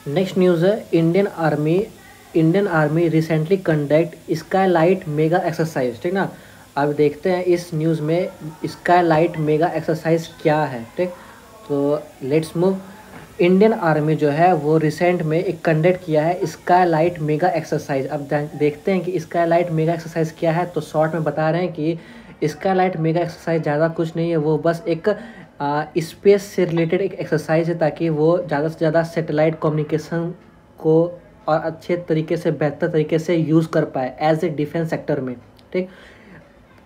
Next news है Indian army recently conduct Skylight mega exercise. ठीक ना। अब देखते हैं इस न्यूज़ में स्काईलाइट मेगा एक्सरसाइज क्या है। ठीक, तो लेट्स मूव। इंडियन आर्मी जो है वो रिसेंट में एक कंडक्ट किया है स्काईलाइट मेगा एक्सरसाइज। अब देखते हैं कि स्काईलाइट मेगा एक्सरसाइज क्या है। तो शॉर्ट में बता रहे हैं कि स्काईलाइट मेगा एक्सरसाइज ज़्यादा कुछ नहीं है, वो बस एक स्पेस से रिलेटेड एक एक्सरसाइज है, ताकि वो ज़्यादा से ज़्यादा सैटेलाइट कम्युनिकेशन को और अच्छे तरीके से, बेहतर तरीके से यूज़ कर पाए एज ए डिफेंस सेक्टर में। ठीक,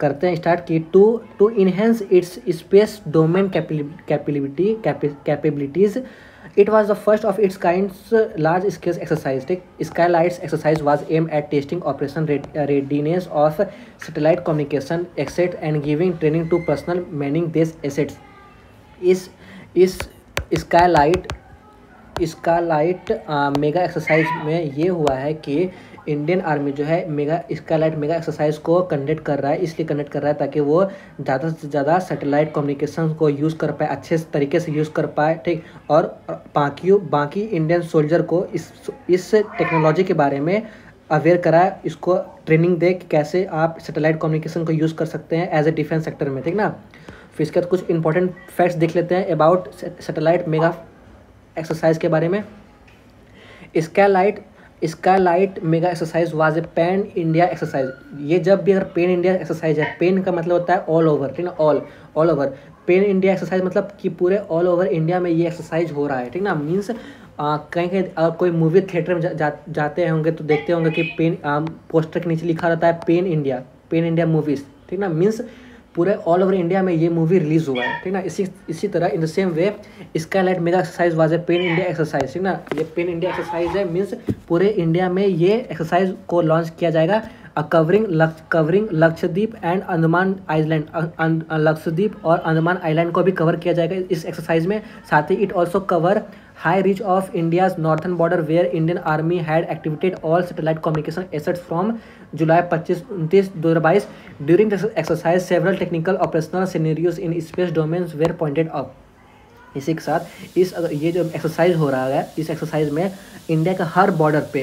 करते हैं स्टार्ट की to to enhance its space domain capabilities. It was the first of its kinds large scale exercise. ठीक, Skylights exercise was aim at testing operation readiness of satellite communication asset and giving training to personnel manning this assets. इस Skylight Skylight mega exercise में ये हुआ है कि Indian army जो है Skylight mega exercise को कंडक्ट कर रहा है, इसलिए कंडक्ट कर रहा है ताकि वो ज़्यादा से ज़्यादा सैटेलाइट कम्युनिकेशन को यूज़ कर पाए, अच्छे तरीके से यूज़ कर पाए। ठीक, और बाकी इंडियन सोल्जर को इस टेक्नोलॉजी के बारे में अवेयर कराए, इसको ट्रेनिंग दे कि कैसे आप सैटेलाइट कम्युनिकेशन को यूज़ कर सकते हैं एज ए डिफेंस सेक्टर में। ठीक ना। फिर इसके बाद कुछ इंपॉर्टेंट फैक्ट्स देख लेते हैं अबाउट सैटेलाइट मेगा एक्सरसाइज के बारे में। Skylight mega exercise was a pan India exercise. ये जब भी अगर पैन इंडिया एक्सरसाइज है, पैन का मतलब होता है ऑल ओवर। ठीक ना, all over. Pan India exercise मतलब कि पूरे ऑल ओवर इंडिया में ये एक्सरसाइज हो रहा है। ठीक ना, मीन्स कहीं कहीं कोई मूवी थिएटर में जाते होंगे तो देखते होंगे कि पोस्टर के नीचे लिखा रहता है पेन इंडिया मूवीज। ठीक ना, मीन्स पूरे ऑल ओवर इंडिया में ये मूवी रिलीज हुआ है। ठीक ना, इसी तरह in the same way Skylight mega exercise was a pen India exercise. ठीक ना, ये पेन इंडिया एक्सरसाइज है, मीन्स पूरे इंडिया में ये एक्सरसाइज को लॉन्च किया जाएगा। Covering Lakshadweep and Andaman island, Lakshadweep और अंडमान आइलैंड को भी कवर किया जाएगा इस एक्सरसाइज में। साथ ही it also cover high reach of India's northern border where Indian army had activated all satellite communication assets from July 25-29-2022। During this exercise several technical operational scenarios in space domains were pointed out. इसी के साथ ये जो exercise हो रहा है, इस exercise में इंडिया का हर बॉर्डर पे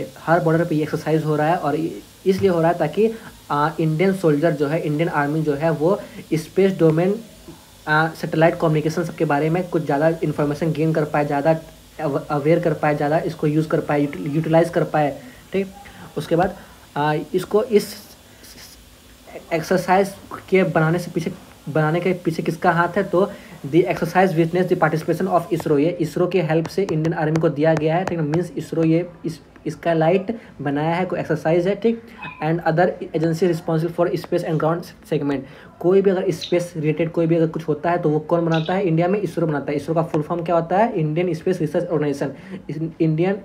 ये एक्सरसाइज हो रहा है, और इसलिए हो रहा है ताकि इंडियन सोल्जर जो है, इंडियन आर्मी जो है, वो स्पेस डोमेन सैटेलाइट कम्युनिकेशन सबके बारे में कुछ ज़्यादा इन्फॉर्मेशन गेन कर पाए, ज़्यादा अवेयर कर पाए, ज़्यादा इसको यूज़ कर पाए, यूटिलाइज कर पाए। ठीक, उसके बाद इसको इस एक्सरसाइज के बनाने के पीछे किसका हाथ है? तो the exercise witness the participation of ISRO. ये इसरो के हेल्प से इंडियन आर्मी को दिया गया है। ठीक है, मीन्स इसरो ये स्काईलाइट बनाया है, कोई एक्सरसाइज है। ठीक, and other agency responsible for space and ground segment. कोई भी अगर स्पेस रिलेटेड कोई भी अगर कुछ होता है तो वो कौन बनाता है? इंडिया में इसरो बनाता है। इसरो का फुल फॉर्म क्या होता है? Indian Space Research Organisation. Indian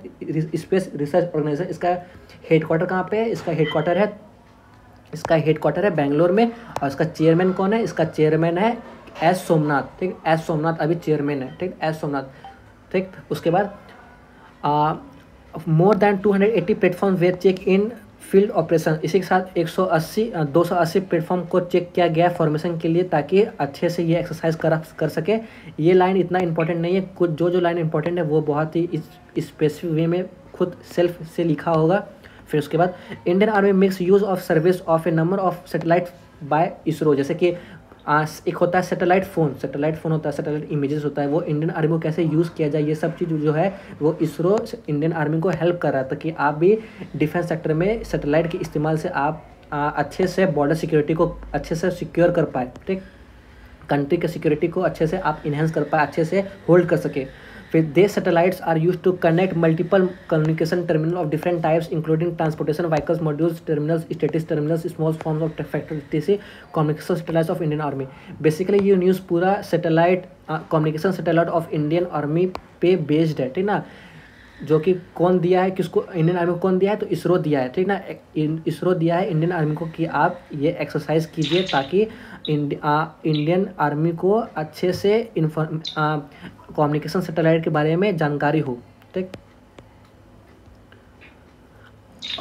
Space Research Organisation. इसका हेडक्वार्टर कहाँ पे है? इसका हेडक्वार्टर है बेंगलोर में। और इसका चेयरमैन कौन है? इसका चेयरमैन है एस सोमनाथ। ठीक, एस सोमनाथ अभी चेयरमैन है। ठीक, एस सोमनाथ। ठीक, उसके बाद more than 280 platform where check in field operation. इसी के साथ 280 प्लेटफॉर्म को चेक किया गया फॉर्मेशन के लिए, ताकि अच्छे से ये एक्सरसाइज कर सके। ये लाइन इतना इंपॉर्टेंट नहीं है, कुछ जो लाइन इंपॉर्टेंट है वो बहुत ही स्पेसिफिक वे में खुद सेल्फ से लिखा होगा। फिर उसके बाद Indian Army makes use of service of a number of satellite by ISRO. जैसे कि एक होता है सैटेलाइट फ़ोन होता है, सैटेलाइट इमेजेस होता है, वो इंडियन आर्मी को कैसे यूज़ किया जाए, ये सब चीज़ जो है वो इसरो इंडियन आर्मी को हेल्प कर रहा था कि आप भी डिफेंस सेक्टर में सैटेलाइट के इस्तेमाल से आप अच्छे से बॉर्डर सिक्योरिटी को अच्छे से सिक्योर कर पाए। ठीक, कंट्री के सिक्योरिटी को अच्छे से आप इन्हेंस कर पाए, अच्छे से होल्ड कर सके। फिर the satellites are used to connect multiple communication terminal of different types including transportation vehicles, modules, terminals, static terminals, small forms of factory communication satellites of Indian army. Basically ये news पूरा satellite communication satellite of Indian army पे based है। ठीक ना, जो कि कौन दिया है, किसको? इंडियन आर्मी को कौन दिया है? तो इसरो दिया है। ठीक ना, इसरो दिया है इंडियन आर्मी को कि आप ये एक्सरसाइज कीजिए ताकि इंडियन आर्मी को अच्छे से कम्युनिकेशन सैटेलाइट के बारे में जानकारी हो। ठीक,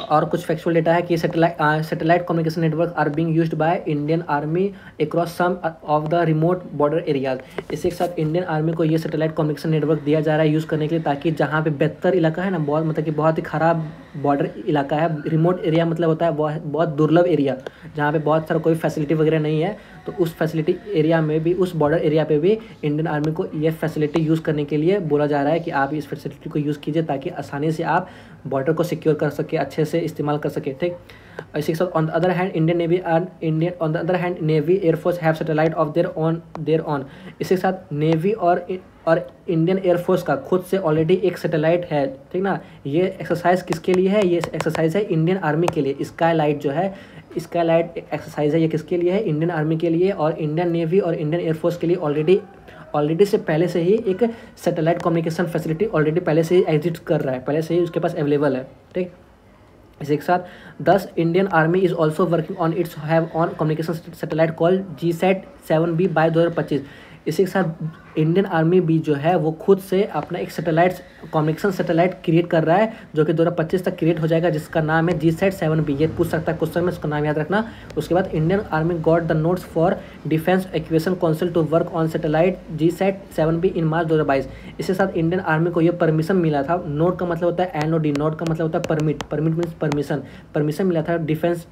और कुछ फैक्चुअल डेटा है कि satellite communication network are being used by Indian Army across some of the remote border areas. इसी के साथ इंडियन आर्मी को ये सैटेलाइट कम्युनिकेशन नेटवर्क दिया जा रहा है यूज़ करने के लिए, ताकि जहाँ पे बेहतर इलाका है ना, बहुत मतलब कि बहुत ही ख़राब बॉर्डर इलाका है, रिमोट एरिया मतलब होता है बहुत दुर्लभ एरिया, जहाँ पे बहुत सारा कोई फैसिलिटी वगैरह नहीं है, तो उस फैसिलिटी एरिया में भी, उस बॉर्डर एरिया पे भी इंडियन आर्मी को ये फैसिलिटी यूज़ करने के लिए बोला जा रहा है कि आप इस फैसिलिटी को यूज़ कीजिए ताकि आसानी से आप बॉर्डर को सिक्योर कर सके, अच्छे से इस्तेमाल कर सके। ठीक, इसी के साथ on the other hand navy air force have satellite of their on. इसी के साथ नेवी और इंडियन एयरफोर्स का खुद से ऑलरेडी एक सैटेलाइट है। ठीक ना, ये एक्सरसाइज किसके लिए है? ये एक्सरसाइज है इंडियन आर्मी के लिए। स्काईलाइट जो है, स्काईलाइट एक्सरसाइज है, ये किसके लिए है? इंडियन आर्मी के लिए, और इंडियन नेवी और इंडियन एयरफोर्स के लिए ऑलरेडी से पहले से ही एक सैटेलाइट कम्युनिकेशन फैसिलिटी ऑलरेडी पहले से ही एग्जिस्ट कर रहा है, पहले से ही उसके पास अवेलेबल है। ठीक, इसी के साथ 10 Indian Army is also working on its have on communication satellite call GSAT-7B by 2025। इसी के साथ इंडियन आर्मी भी जो है वो खुद से अपना एक कम्युनिकेशन सैटेलाइट क्रिएट कर रहा है, जो कि 2025 तक क्रिएट हो जाएगा, जिसका नाम है GSAT-7B। ये पूछ सकता है क्वेश्चन में, उसका नाम याद रखना। उसके बाद Indian Army got the notes for Defence Acquisition Council to work on satellite GSAT-7B in March 2022। इसके साथ इंडियन आर्मी को ये परमिशन मिला था। नोट का मतलब होता है NOD, नोट का मतलब होता है परमिट मीन्स परमिशन मिला था डिफेंस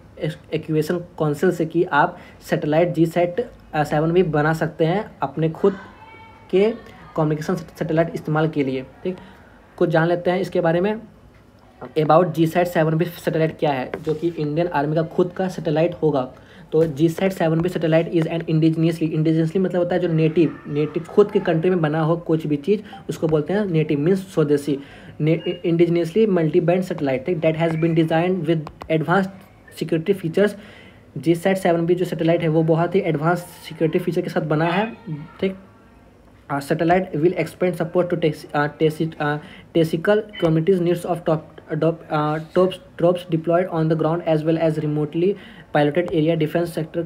एक्विजिशन काउंसिल से कि आप सैटेलाइट GSAT-7B बना सकते हैं अपने खुद के कम्युनिकेशन सैटेलाइट इस्तेमाल के लिए। ठीक, कुछ जान लेते हैं इसके बारे में। अबाउट GSAT-7B सैटेलाइट क्या है, जो कि इंडियन आर्मी का खुद का सैटेलाइट होगा। तो GSAT-7B satellite is an indigenously मतलब होता है जो नेटिव खुद के कंट्री में बना हो कुछ भी चीज़, उसको बोलते हैं नेटिव मीन्स स्वदेशी, इंडिजिनियसली मल्टी बैंड सैटेलाइट। ठीक, that has been design with advanced security features. GSAT-7B जो सैटेलाइट है वो बहुत ही एडवांस सिक्योरिटी फीचर के साथ बना है। ठीक, satellite will expand support to technical communities needs of troops deployed on the ground as well as remotely piloted area defence sector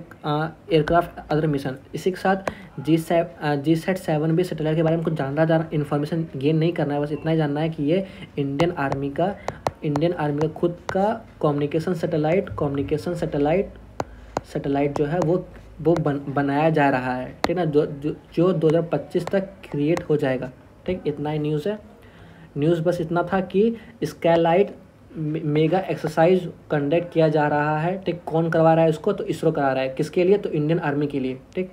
aircraft other mission. इसी के साथ GSAT-7B सैटेलाइट के बारे में कुछ जानना इन्फॉर्मेशन गेन नहीं करना है, बस इतना ही जानना है कि ये इंडियन आर्मी का खुद का कम्युनिकेशन सैटेलाइट जो है वो बनाया जा रहा है। ठीक ना, जो 2025 तक क्रिएट हो जाएगा। ठीक, इतना ही न्यूज़ है। न्यूज़ बस इतना था कि स्काईलाइट मेगा एक्सरसाइज कंडक्ट किया जा रहा है। ठीक, कौन करवा रहा है इसको? तो इसरो करा रहा है। किसके लिए? तो इंडियन आर्मी के लिए। ठीक।